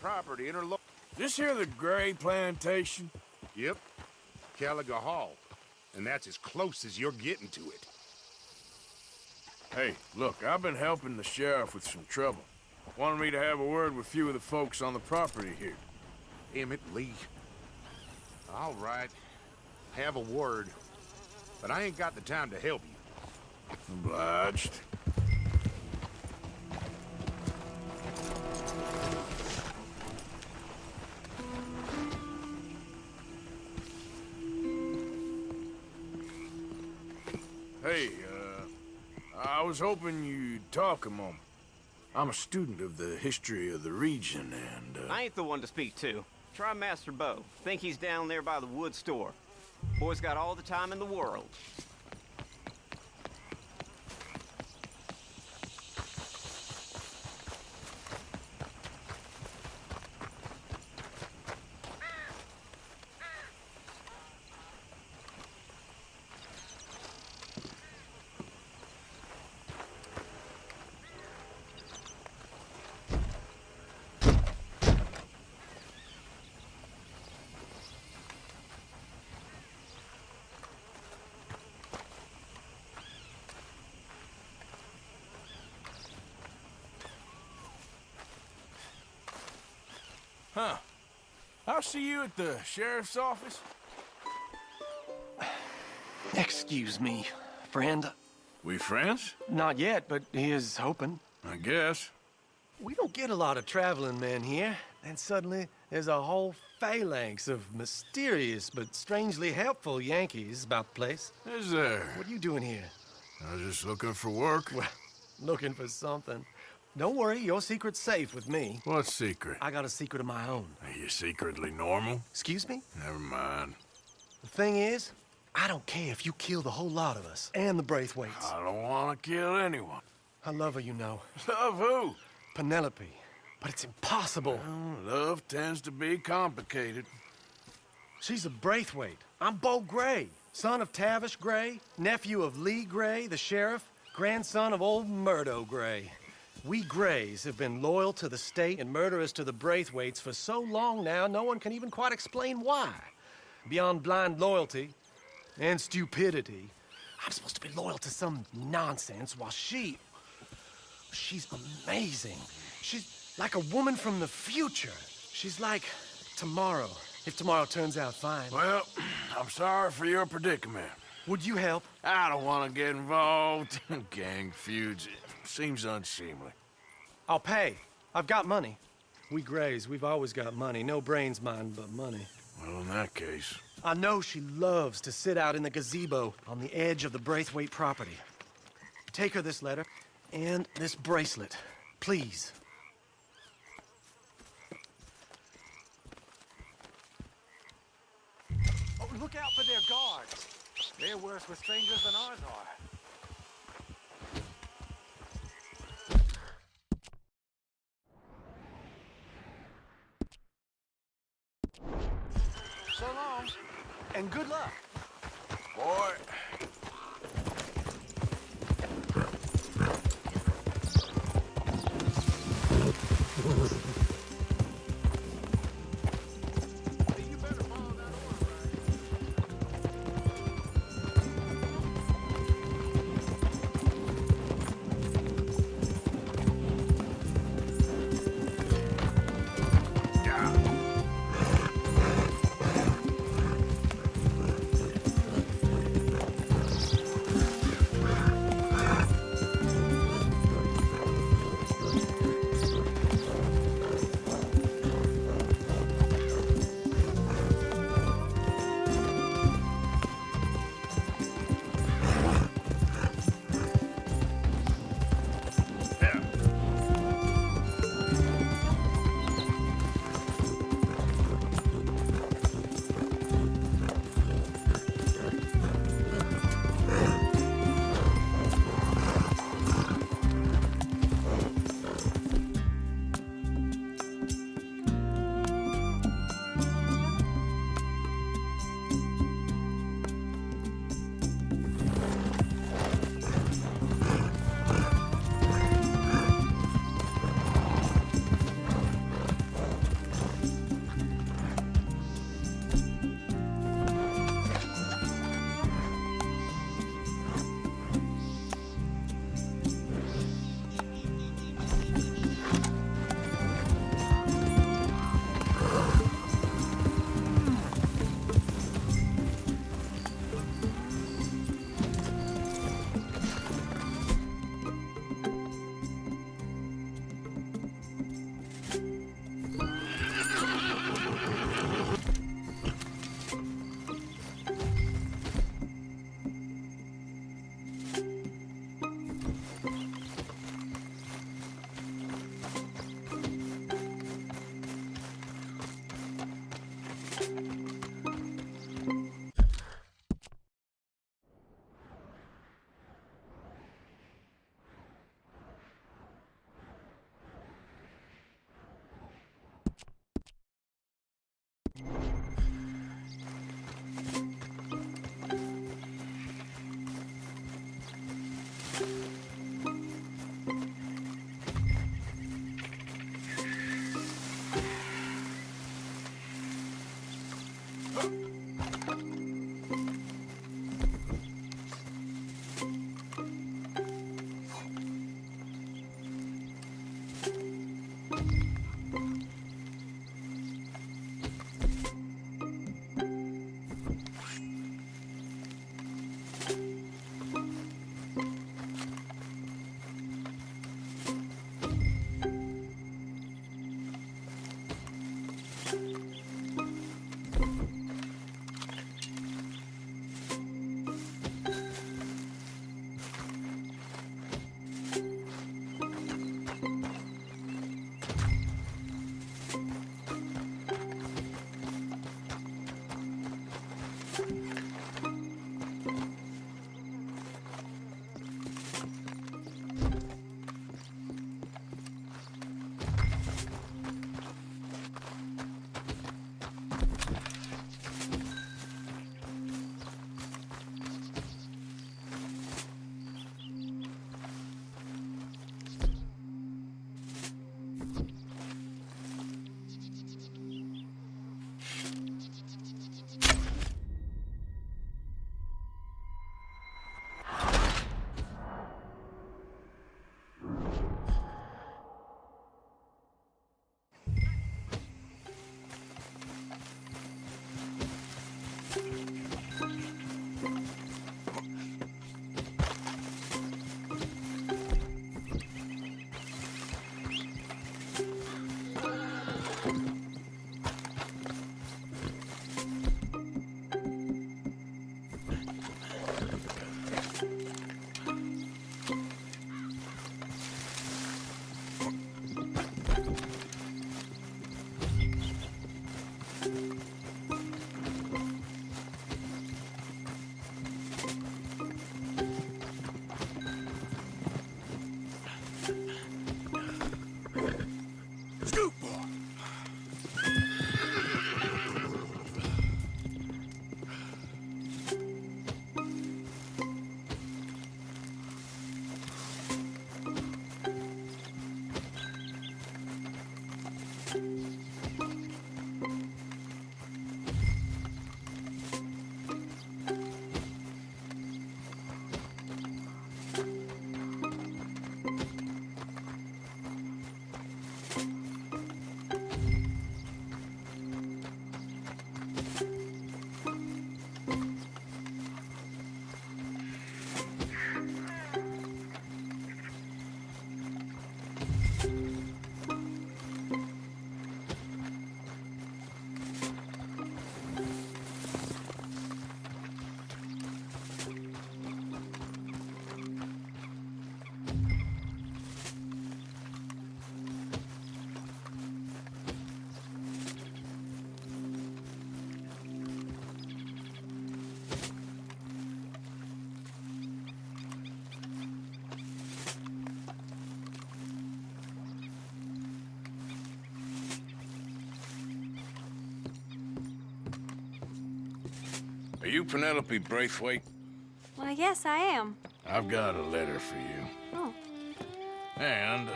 property interlock. This here the Gray plantation? Yep. Caliga Hall. And that's as close as you're getting to it. Hey, look, I've been helping the sheriff with some trouble. Wanted me to have a word with a few of the folks on the property here. Emmett Lee. All right. Have a word. But I ain't got the time to help you. Obliged. Hey, I was hoping you'd talk a moment. I'm a student of the history of the region, and, I ain't the one to speak to. Try Master Bo. Think he's down there by the wood store. Boy's got all the time in the world. Huh. I'll see you at the sheriff's office. Excuse me, friend. We friends? Not yet, but he is hoping. I guess. We don't get a lot of traveling men here, and suddenly there's a whole phalanx of mysterious but strangely helpful Yankees about the place. Is there? What are you doing here? I was just looking for work. Well, looking for something. Don't worry, your secret's safe with me. What secret? I got a secret of my own. Are you secretly normal? Excuse me? Never mind. The thing is, I don't care if you kill the whole lot of us, and the Braithwaites. I don't want to kill anyone. I love her, you know. Love who? Penelope. But it's impossible. Well, love tends to be complicated. She's a Braithwaite. I'm Bo Gray, son of Tavish Gray, nephew of Lee Gray, the sheriff, grandson of old Murdo Gray. We Grays have been loyal to the state and murderous to the Braithwaites for so long now, no one can even quite explain why. Beyond blind loyalty and stupidity, I'm supposed to be loyal to some nonsense while she's amazing. She's like a woman from the future. She's like tomorrow, if tomorrow turns out fine. Well, I'm sorry for your predicament. Would you help? I don't want to get involved in gang feuds. It seems unseemly. I'll pay. I've got money. We Grays, we've always got money. No brains, mind, but money. Well, in that case... I know she loves to sit out in the gazebo on the edge of the Braithwaite property. Take her this letter and this bracelet, please. Oh, look out for their guards. They're worse with strangers than ours are. So long, and good luck. Boy... You better follow that order, right? Are you Penelope Braithwaite? Well, yes, I am. I've got a letter for you. Oh. And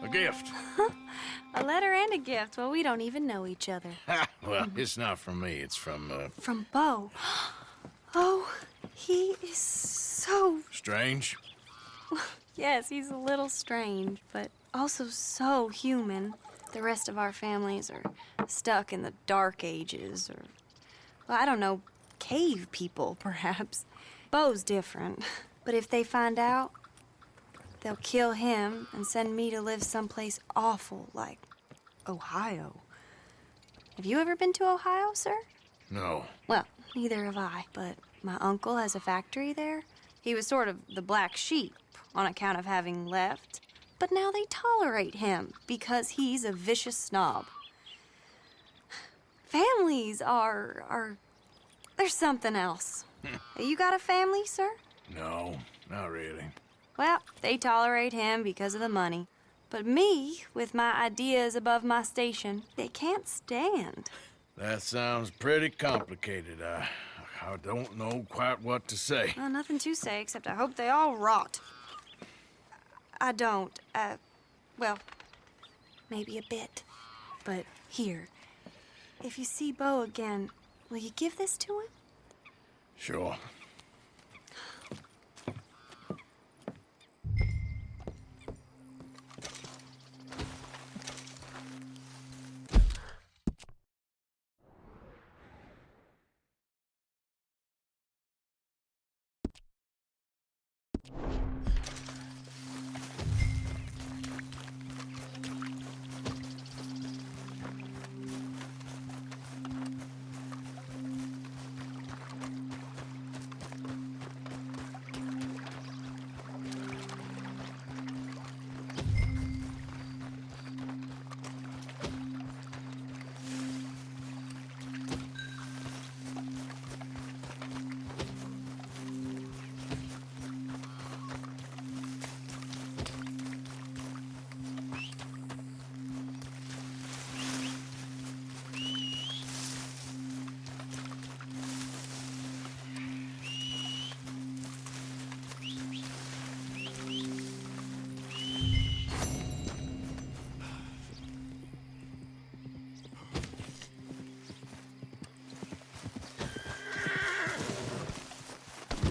a gift. A letter and a gift. Well, we don't even know each other. Well, it's not from me. It's from, From Bo. Oh, he is so... Strange. Yes, he's a little strange, but also so human. The rest of our families are stuck in the Dark Ages, or, well, I don't know, cave people, perhaps. Bo's different. But if they find out, they'll kill him and send me to live someplace awful like Ohio. Have you ever been to Ohio, sir? No. Well, neither have I, but my uncle has a factory there. He was sort of the black sheep on account of having left. But now they tolerate him because he's a vicious snob. Families are there's something else. You got a family, sir? No, not really. Well, they tolerate him because of the money. But me, with my ideas above my station, they can't stand. That sounds pretty complicated. I don't know quite what to say. Well, nothing to say, except I hope they all rot. I don't. Well, maybe a bit. But here, if you see Bo again, will you give this to him? Sure.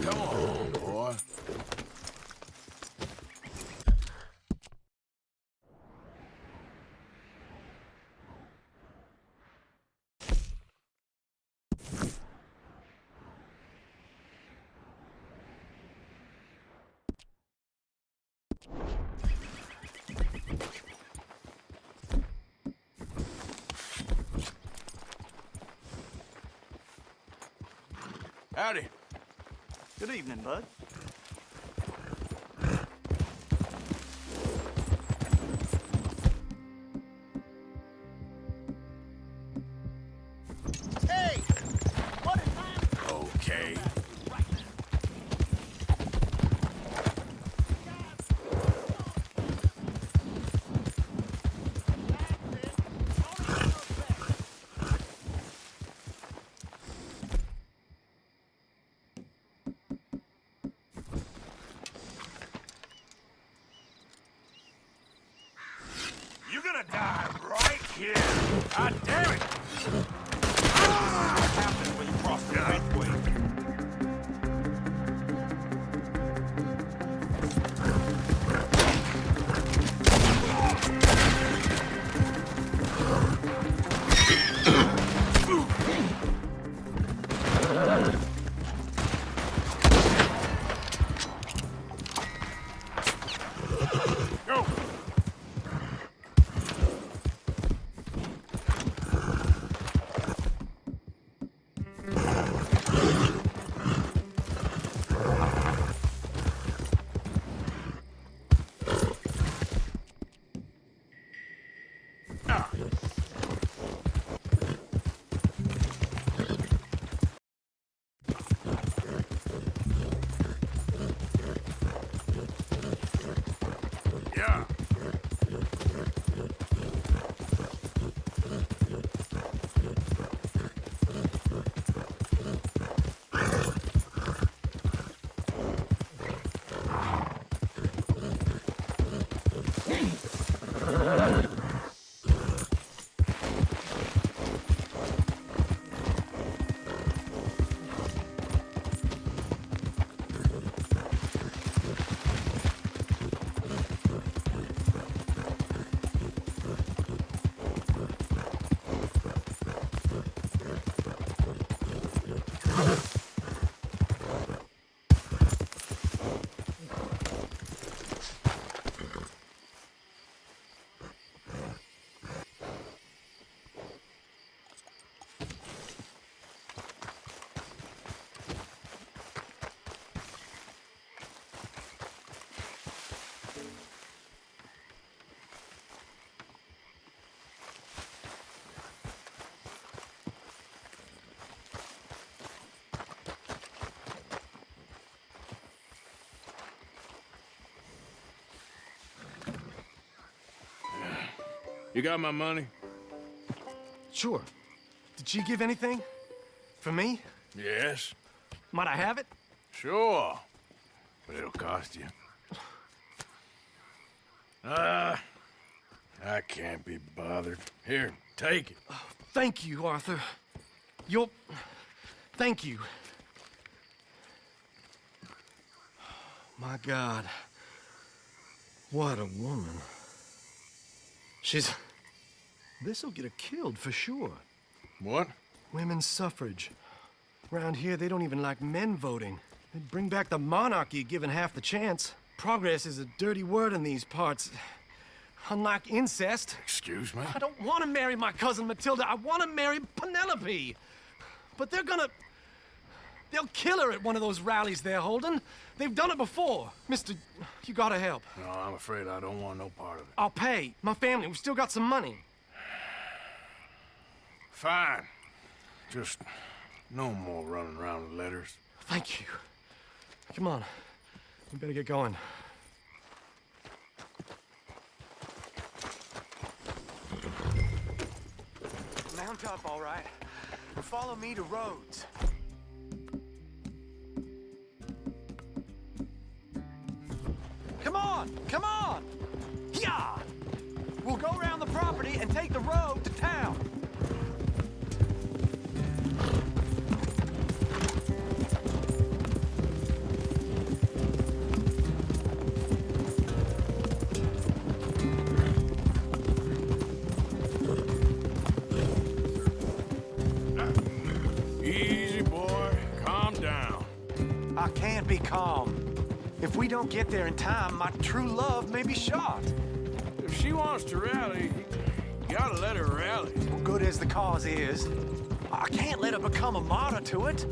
Come on, boy. Howdy. Good evening, bud. Hey! What is that? Okay. You're gonna die right here. God damn it! What happens when you cross the Beltway? Go! Yeah. You got my money? Sure. Did she give anything? For me? Yes. Might I have it? Sure. But it'll cost you. I can't be bothered. Here, take it. Thank you, Arthur. Thank you. My God. What a woman. This'll get her killed for sure. What? Women's suffrage. Around here, they don't even like men voting. They'd bring back the monarchy given half the chance. Progress is a dirty word in these parts. Unlike incest. Excuse me? I don't want to marry my cousin Matilda. I want to marry Penelope. But they'll kill her at one of those rallies they're holding. They've done it before. Mister, you gotta help. No, I'm afraid I don't want no part of it. I'll pay. My family, we've still got some money. Fine. Just no more running around with letters. Thank you. Come on. We better get going. Mount up, all right. Follow me to Rhodes. Come on! Come on! Yeah! We'll go around the property and take the road to town. Easy, boy. Calm down. I can't be calm. If we don't get there in time, my true love may be shot. If she wants to rally, you gotta let her rally. Well, good as the cause is, I can't let her become a martyr to it.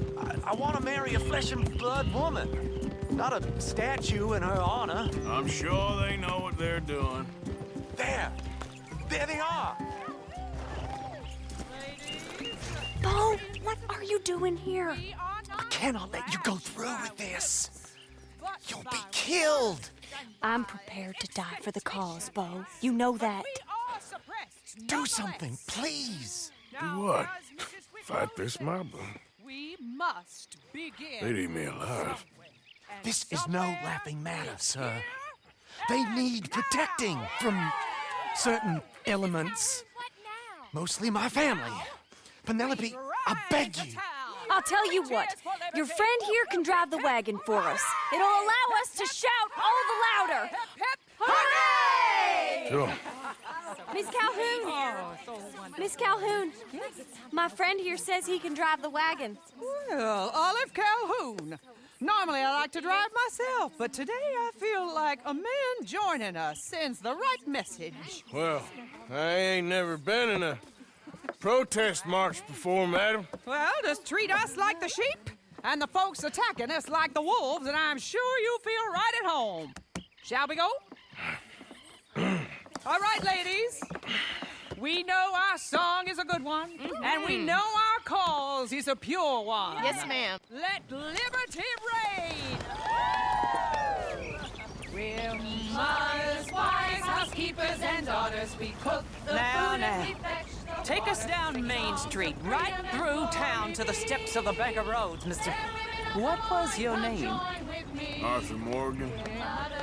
I want to marry a flesh and blood woman, not a statue in her honor. I'm sure they know what they're doing. There they are. Bo, what are you doing here? I cannot let you go through with this. You'll be killed. I'm prepared to die for the cause, Bo. You know that. Do something, please. Do what? Fight this mob? We must begin. They'd eat me alive. This is no laughing matter, sir. They need protecting from certain elements. Mostly my family. Penelope, I beg you. I'll tell you what. Your friend here can drive the wagon for us. It'll allow us to shout all the louder. Hooray! Sure. Miss Calhoun! Miss Calhoun! My friend here says he can drive the wagon. Well, Olive Calhoun. Normally I like to drive myself, but today I feel like a man joining us sends the right message. Well, I ain't never been in a protest march before, madam. Well, just treat us like the sheep, and the folks attacking us like the wolves, and I'm sure you'll feel right at home. Shall we go? All right, ladies. We know our song is a good one, and we know our cause is a pure one. Yes, ma'am. Let liberty reign! We're mothers, wives, housekeepers, and daughters. We cook the food and we fetch the Take us down Main Street, right through town to the steps of the Bank of Rhodes, Mr. What was your name? Arthur Morgan.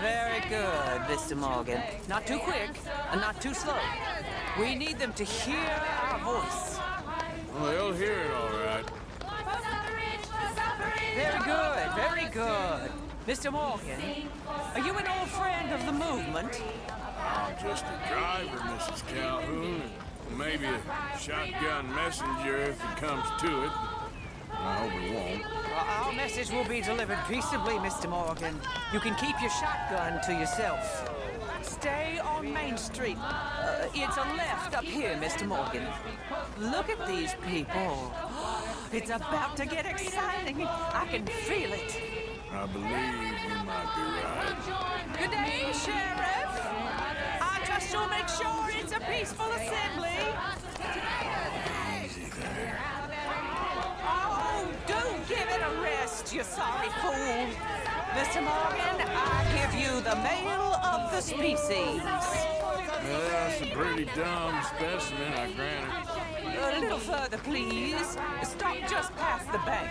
Very good, Mr. Morgan. Not too quick, and not too slow. We need them to hear our voice. Well, they'll hear it all right. Very good, very good. Mr. Morgan, are you an old friend of the movement? I'm just a driver, Mrs. Calhoun, and maybe a shotgun messenger if it comes to it. I hope it won't. Well, our message will be delivered peaceably, Mr. Morgan. You can keep your shotgun to yourself. Stay on Main Street. It's a left up here, Mr. Morgan. Look at these people. It's about to get exciting. I can feel it. I believe you might be right. Good day, Sheriff. I trust you'll make sure it's a peaceful assembly. Easy there. Oh, do give it a rest, you sorry fool. Mr. Morgan, I give you the male of the species. Well, that's a pretty dumb specimen, I grant it. A little further, please. Stop just past the bank.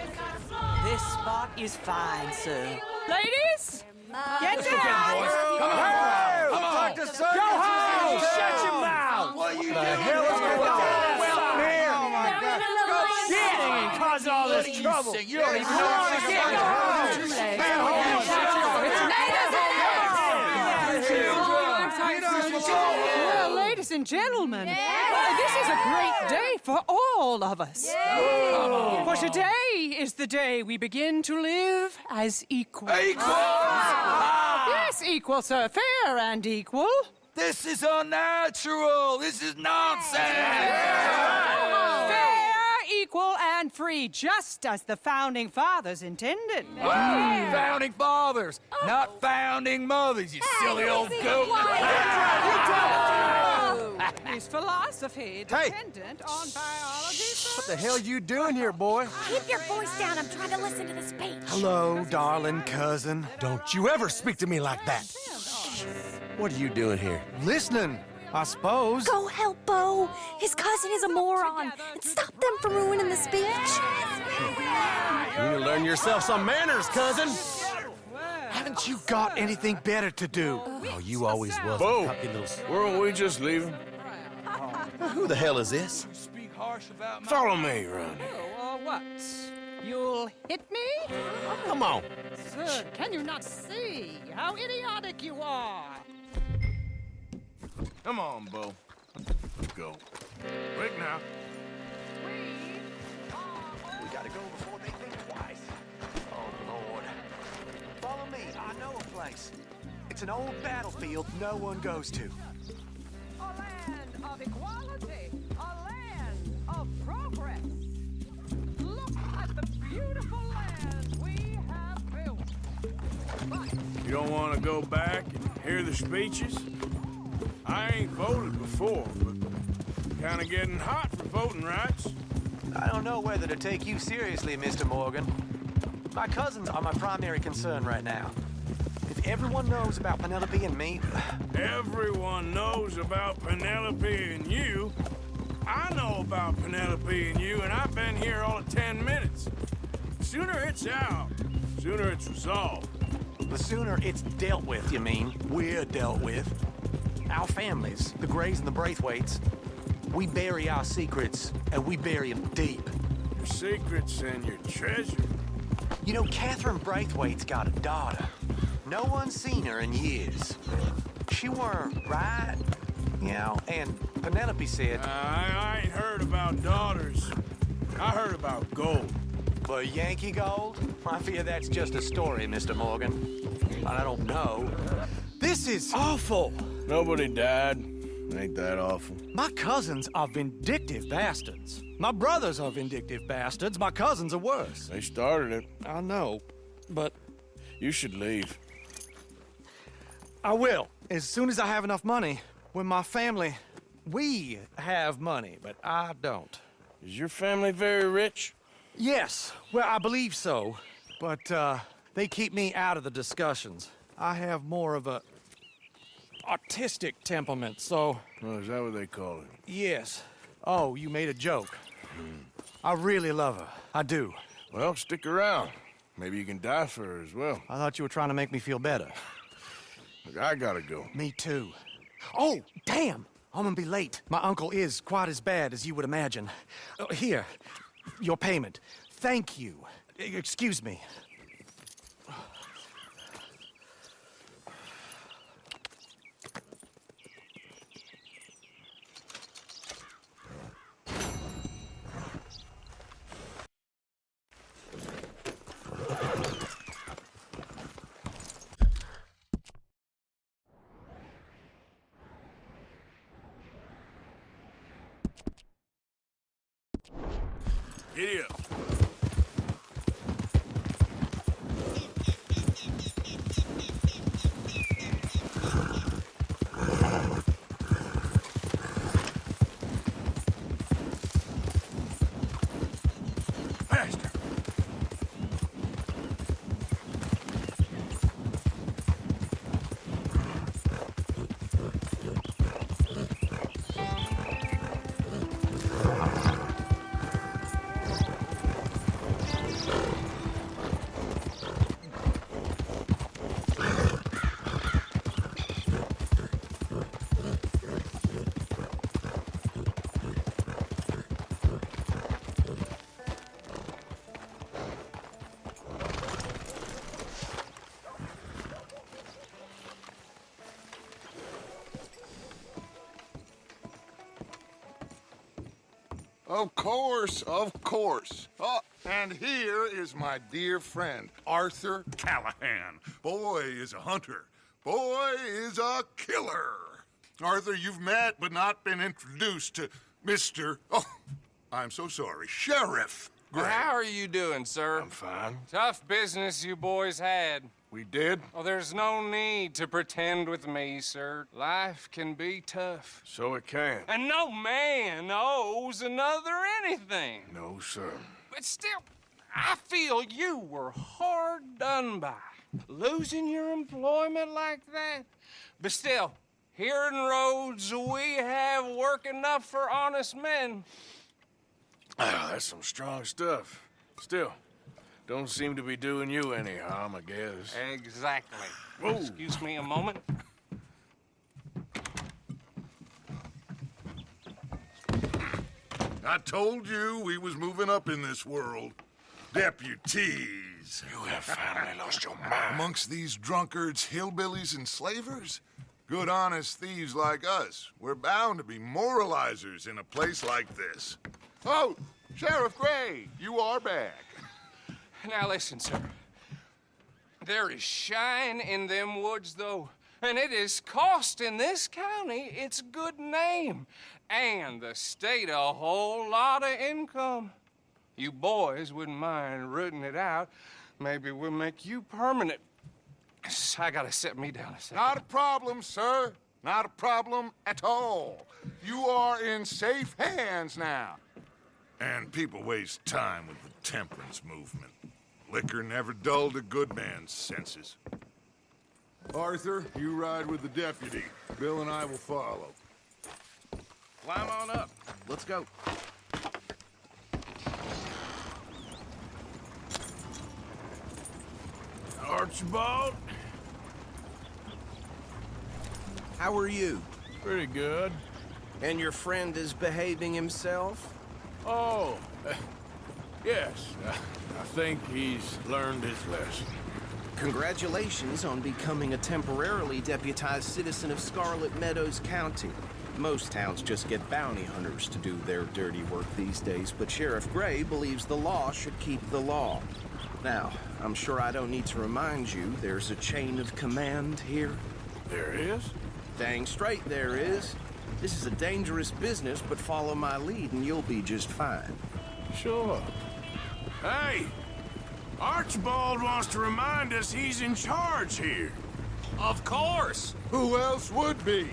This spot is fine, sir. Ladies, get down! Come on! Come on! Go home! Shut your mouth! hell is going on? Oh my God! Sitting and causing all this trouble. You don't even know Well, ladies and gentlemen, this is a great day for all of us. For today is the day we begin to live as equals. Yes, equal, sir. Fair and equal. This is unnatural. This is nonsense. Fair, equal, and free, just as the Founding Fathers intended. Founding fathers, not founding mothers, you silly old goat. Is philosophy dependent on biology, sir? What the hell you doing here, boy? Keep your voice down. I'm trying to listen to the speech. Hello, darling cousin. Don't you ever speak to me like that. What are you doing here? Listening, I suppose. Go help Bo. His cousin is a moron. And stop them from ruining the speech. You need to learn yourself some manners, cousin. Haven't you got anything better to do? Oh, you always was. Bo, a little... weren't we just leaving? Who the hell is this? Follow me, Ronnie. What? You'll hit me? Come on. Sir, can you not see how idiotic you are? Come on, Bo. Let's go. Quick now. We gotta go before they think twice. Oh, Lord. Follow me. I know a place. It's an old battlefield no one goes to. A land of equality. A land of progress. Look at the beautiful land we have built. You don't want to go back and hear the speeches? I ain't voted before, but kind of getting hot for voting rights. I don't know whether to take you seriously, Mr. Morgan. My cousins are my primary concern right now. If everyone knows about Penelope and me... Everyone knows about Penelope and you. I know about Penelope and you, and I've been here all of 10 minutes. Sooner it's out, sooner it's resolved. The sooner it's dealt with, you mean. We're dealt with. Our families, the Grays and the Braithwaites, we bury our secrets, and we bury them deep. Your secrets and your treasure. You know, Catherine Braithwaite's got a daughter. No one's seen her in years. She weren't right, you know, and Penelope said... I ain't heard about daughters. I heard about gold. But Yankee gold? I fear that's just a story, Mr. Morgan. I don't know. This is awful. Nobody died. Ain't that awful? My cousins are vindictive bastards. My brothers are vindictive bastards. My cousins are worse. They started it. I know, but... You should leave. I will, as soon as I have enough money. When my family... We have money, but I don't. Is your family very rich? Yes, well, I believe so. But, they keep me out of the discussions. I have more of a... artistic temperament, so... Oh, is that what they call it? Yes. Oh, you made a joke. I really love her. I do. Well, stick around. Maybe you can die for her as well. I thought you were trying to make me feel better. Look, I gotta go. Me too. Oh, damn! I'm gonna be late. My uncle is quite as bad as you would imagine. Here, your payment. Thank you. Excuse me. Giddy up. Faster. Of course, of course. Oh, and here is my dear friend, Arthur Callahan. Boy is a hunter. Boy is a killer. Arthur, you've met but not been introduced to Mr. Oh, I'm so sorry, Sheriff Gray. How are you doing, sir? I'm fine. Tough business you boys had. We did? Oh, there's no need to pretend with me, sir. Life can be tough. So it can. And no man owes another anything. No, sir. But still, I feel you were hard done by. Losing your employment like that. But still, here in Rhodes, we have work enough for honest men. Ah, that's some strong stuff. Still, don't seem to be doing you any harm, I guess. Exactly. Whoa. Excuse me a moment. I told you we was moving up in this world. Deputies. You have finally lost your mind. Amongst these drunkards, hillbillies, and slavers? Good, honest thieves like us. We're bound to be moralizers in a place like this. Oh, Sheriff Gray, you are back. Now listen, sir. There is shine in them woods, though, and it is costing this county its good name and the state a whole lot of income. You boys wouldn't mind rooting it out. Maybe we'll make you permanent. I gotta set me down a second. Not a problem, sir. Not a problem at all. You are in safe hands now. And people waste time with the temperance movement. Liquor never dulled a good man's senses. Arthur, you ride with the deputy. Bill and I will follow. Climb on up. Let's go. Archibald? How are you? Pretty good. And your friend is behaving himself? Oh, yes. I think he's learned his lesson. Congratulations on becoming a temporarily deputized citizen of Scarlet Meadows County. Most towns just get bounty hunters to do their dirty work these days, but Sheriff Gray believes the law should keep the law. Now, I'm sure I don't need to remind you there's a chain of command here. There is? Dang straight there is. This is a dangerous business, but follow my lead and you'll be just fine. Sure. Hey! Archibald wants to remind us he's in charge here. Of course! Who else would be?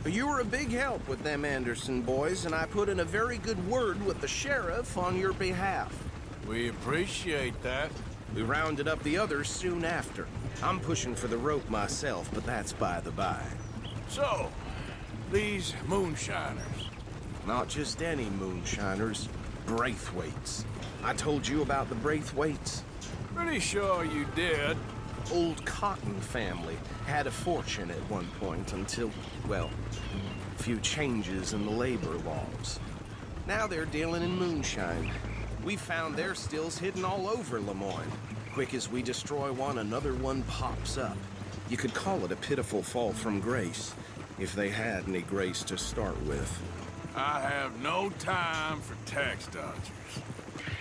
You were a big help with them Anderson boys, and I put in a very good word with the sheriff on your behalf. We appreciate that. We rounded up the others soon after. I'm pushing for the rope myself, but that's by the by. So, these moonshiners. Not just any moonshiners, Braithwaites. I told you about the Braithwaites? Pretty sure you did. Old Cotton family had a fortune at one point until, well, a few changes in the labor laws. Now they're dealing in moonshine. We found their stills hidden all over Lemoyne. Quick as we destroy one, another one pops up. You could call it a pitiful fall from grace, if they had any grace to start with. I have no time for tax dodgers.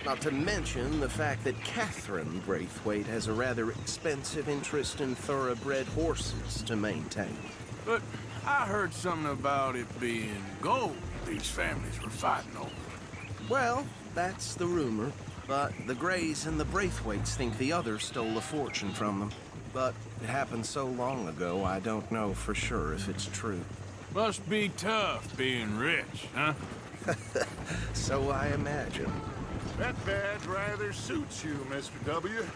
Not to mention the fact that Catherine Braithwaite has a rather expensive interest in thoroughbred horses to maintain. But I heard something about it being gold these families were fighting over. Well, that's the rumor. But the Grays and the Braithwaites think the others stole a fortune from them. But it happened so long ago, I don't know for sure if it's true. Must be tough being rich, huh? So I imagine. That badge rather suits you, Mr. W.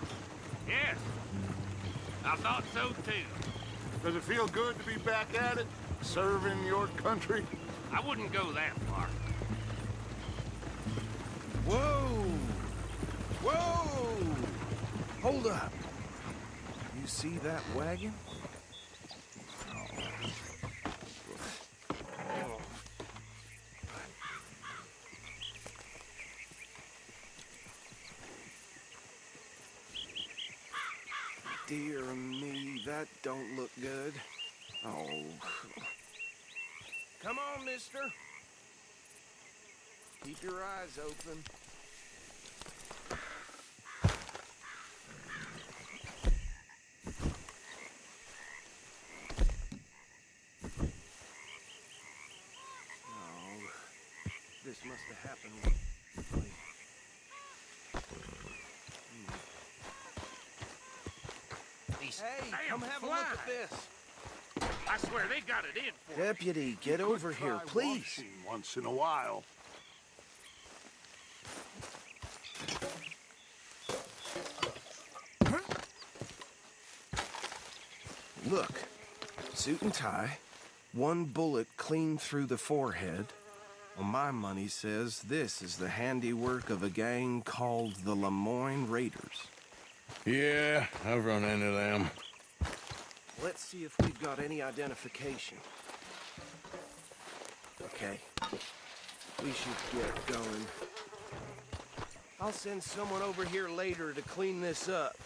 Yes. I thought so, too. Does it feel good to be back at it, serving your country? I wouldn't go that far. Whoa! Whoa! Hold up. You see that wagon? Dear me, that don't look good. Oh. Come on, mister. Keep your eyes open. Oh, this must have happened. Hey, come have a look at this. I swear they got it in for Deputy, get over here, please. Once in a while. Look, suit and tie, one bullet clean through the forehead. Well, my money says this is the handiwork of a gang called the Lemoyne Raiders. Yeah, I've run into them. Let's see if we've got any identification. Okay, we should get going. I'll send someone over here later to clean this up.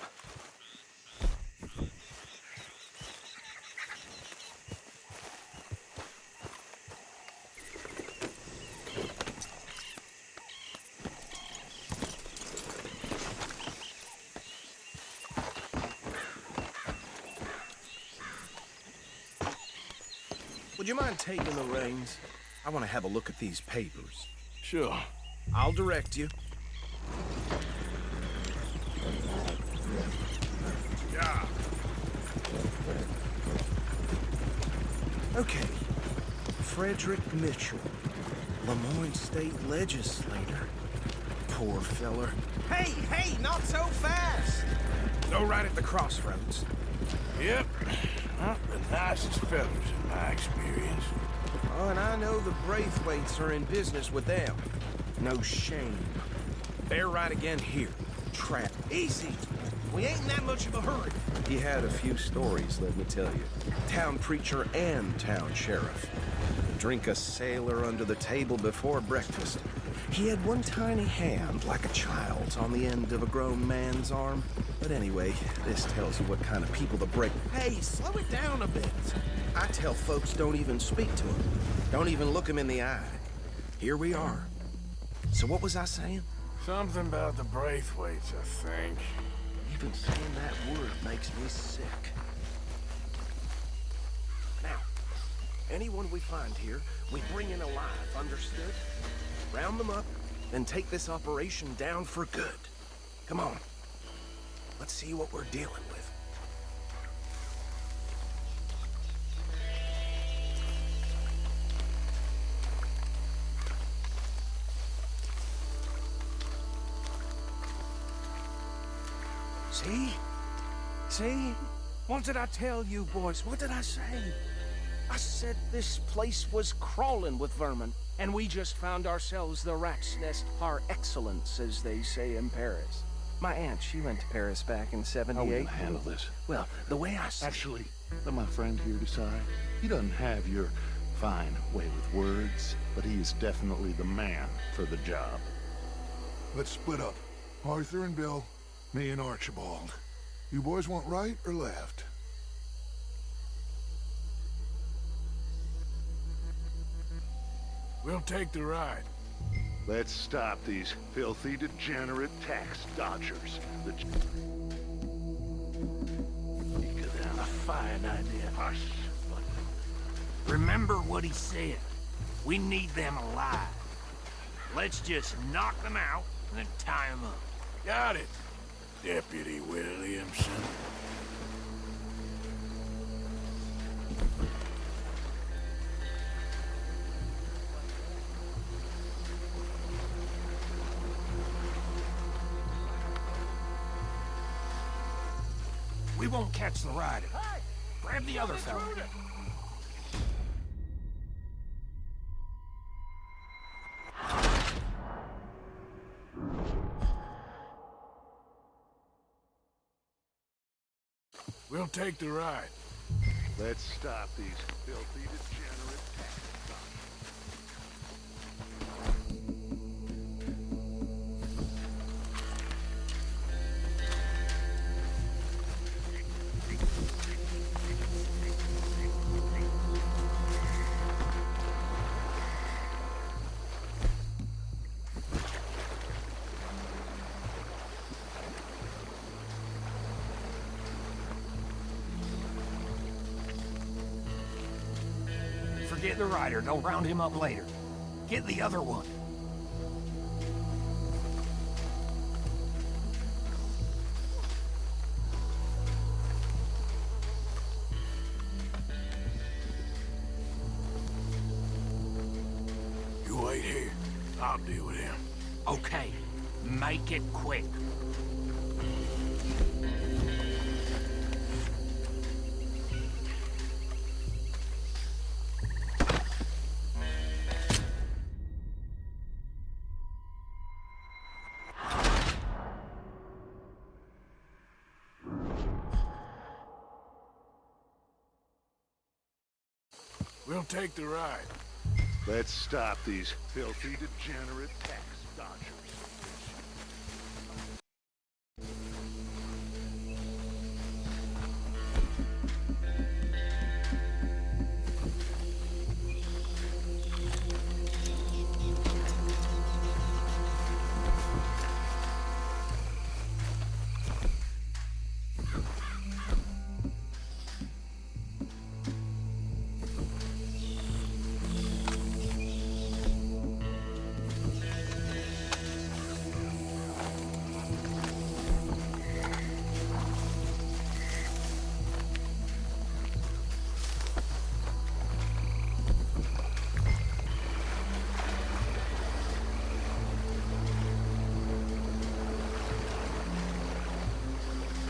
Would you mind taking the reins? I want to have a look at these papers. Sure. I'll direct you. Yeah. Okay. Frederick Mitchell, Lemoyne State Legislator. Poor feller. Hey, not so fast! Go right at the crossroads. Yep. Not the nicest fellas in my experience. Oh, and I know the Braithwaites are in business with them. No shame. Bear right again here. Trap. Easy. We ain't in that much of a hurry. He had a few stories, let me tell you. Town preacher and town sheriff. Drink a sailor under the table before breakfast. He had one tiny hand, like a child's, on the end of a grown man's arm. But anyway, this tells you what kind of people the break... Hey, slow it down a bit. I tell folks don't even speak to him. Don't even look him in the eye. Here we are. So what was I saying? Something about the Braithwaites, I think. Even saying that word makes me sick. Now, anyone we find here, we bring in alive, understood? Round them up, then take this operation down for good. Come on. Let's see what we're dealing with. See? See? What did I tell you, boys? What did I say? I said this place was crawling with vermin, and we just found ourselves the rat's nest par excellence, as they say in Paris. My aunt, she went to Paris back in '78. How are we gonna handle this? Well, the way I see... Actually, let my friend here decide. He doesn't have your fine way with words, but he is definitely the man for the job. Let's split up. Arthur and Bill, me and Archibald. You boys want right or left? We'll take the ride. Let's stop these filthy, degenerate tax dodgers. You could have a fine idea. Hush. Remember what he said. We need them alive. Let's just knock them out and then tie them up. Got it, Deputy Williamson. We won't catch the rider. Grab the other fella. We'll take the ride. Let's stop these filthy, degenerate tax Get the rider. Don't round him up later. Get the other one. You wait here. I'll deal with him. Okay. Make it quick. We'll take the ride. Let's stop these filthy, degenerate tax dodgers.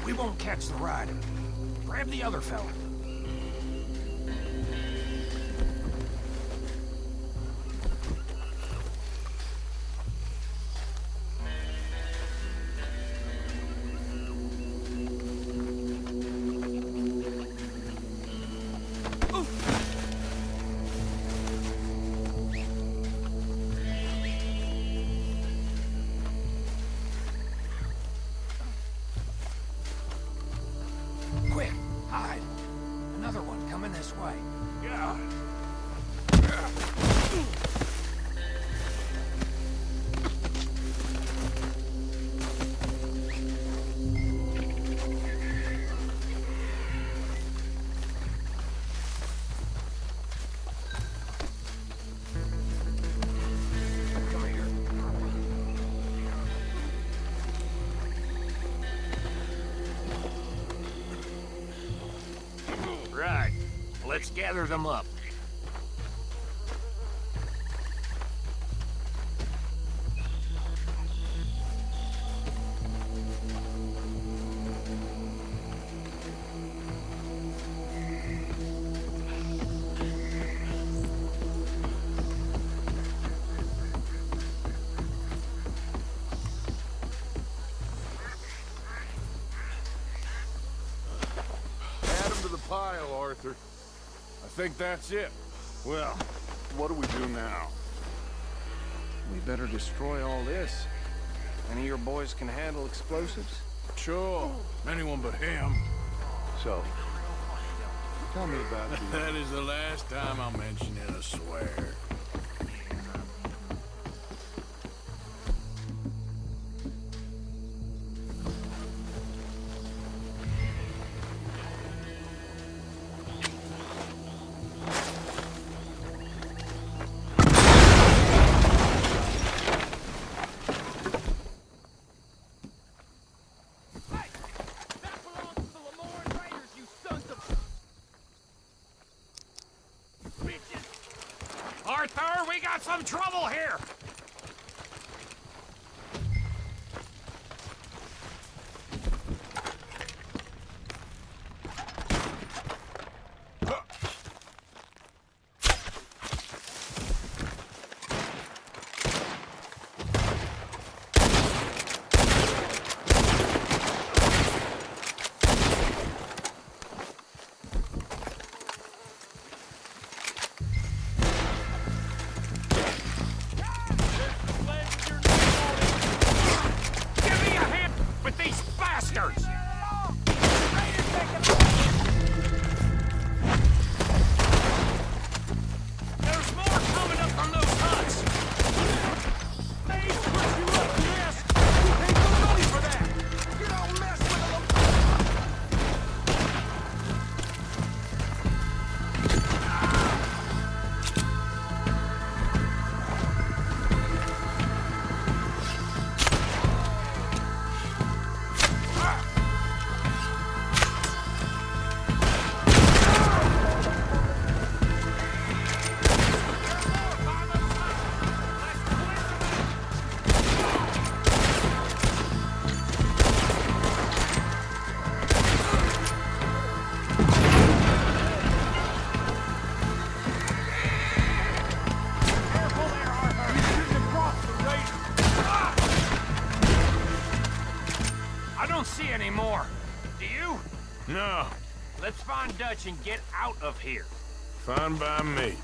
We won't catch the rider. Grab the other fella. Quick, hide. Another one coming this way. Yeah. Come here. Right. Let's gather them up. Add them to the pile, Arthur. I think that's it. Well, what do we do now? We better destroy all this. Any of your boys can handle explosives? Sure. Anyone but him. So, tell me about the... That is the last time I'll mention it, I swear. Arthur, we got some trouble here! anymore. Do you? No, Let's find Dutch and get out of here. fine by me.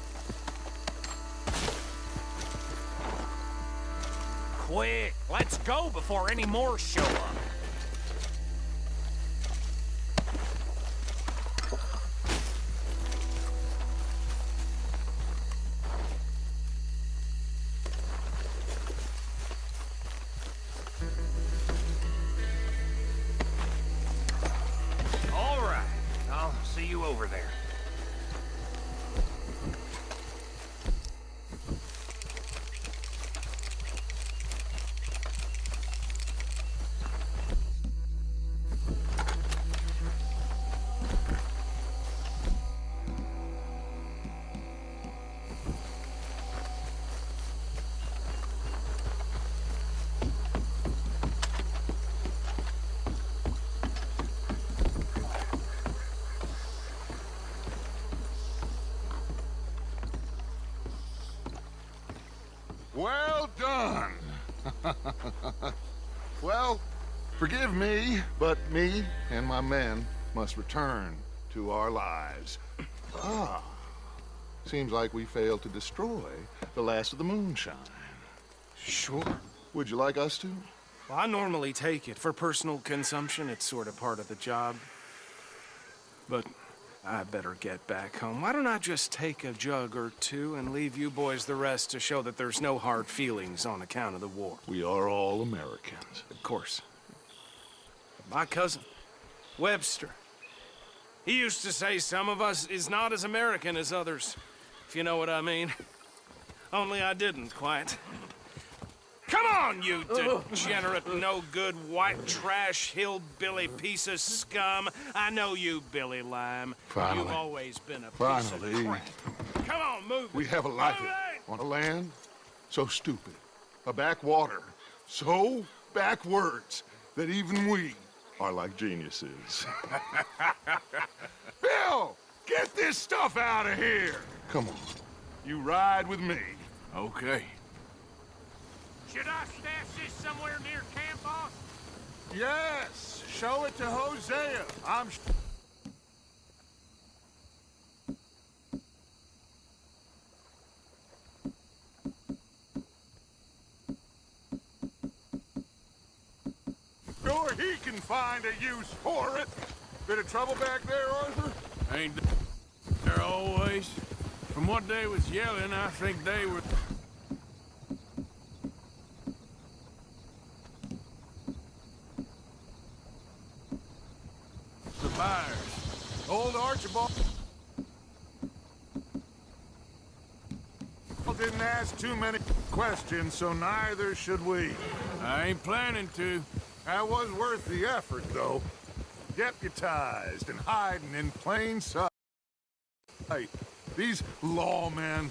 Quick, let's go before any more show up. All right, I'll see you over there. Well done. Well, forgive me, but me and my men must return to our lives. Ah, seems like we failed to destroy the last of the moonshine. Sure. Would you like us to? Well, I normally take it for personal consumption. It's sort of part of the job. But I better get back home. Why don't I just take a jug or two and leave you boys the rest to show that there's no hard feelings on account of the war? We are all Americans. Of course. My cousin, Webster, he used to say some of us is not as American as others, if you know what I mean. Only I didn't quite. Come on, you degenerate, no-good, white trash, hillbilly piece of scum. I know you, Billy Lime. Finally. You've always been a piece Finally. of crap. Come on, move We it. have a life Move it! on a land so stupid, a backwater so backwards that even we are like geniuses. Bill, get this stuff out of here. Come on, you ride with me. Okay. Should I stash this somewhere near camp, boss? Yes, show it to Hosea. Sure he can find a use for it. Bit of trouble back there, Arthur? Ain't there always? From what they was yelling, I think they were... the buyers. Old Archibald didn't ask too many questions, so neither should we. I ain't planning to. That was worth the effort, though. Deputized and hiding in plain sight. These lawmen,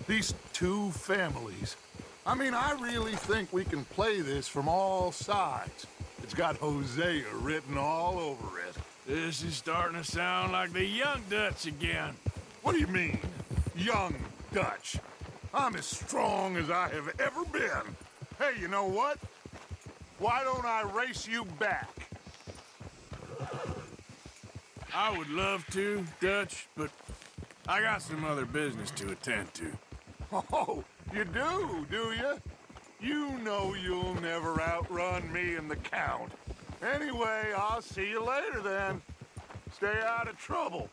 these two families. I mean, I really think we can play this from all sides. It's got Hosea written all over it. This is starting to sound like the young Dutch again. What do you mean, young Dutch? I'm as strong as I have ever been. Hey, you know what? Why don't I race you back? I would love to, Dutch, but I got some other business to attend to. Oh, you do you? You know you'll never outrun me and the Count. Anyway, I'll see you later then. Stay out of trouble.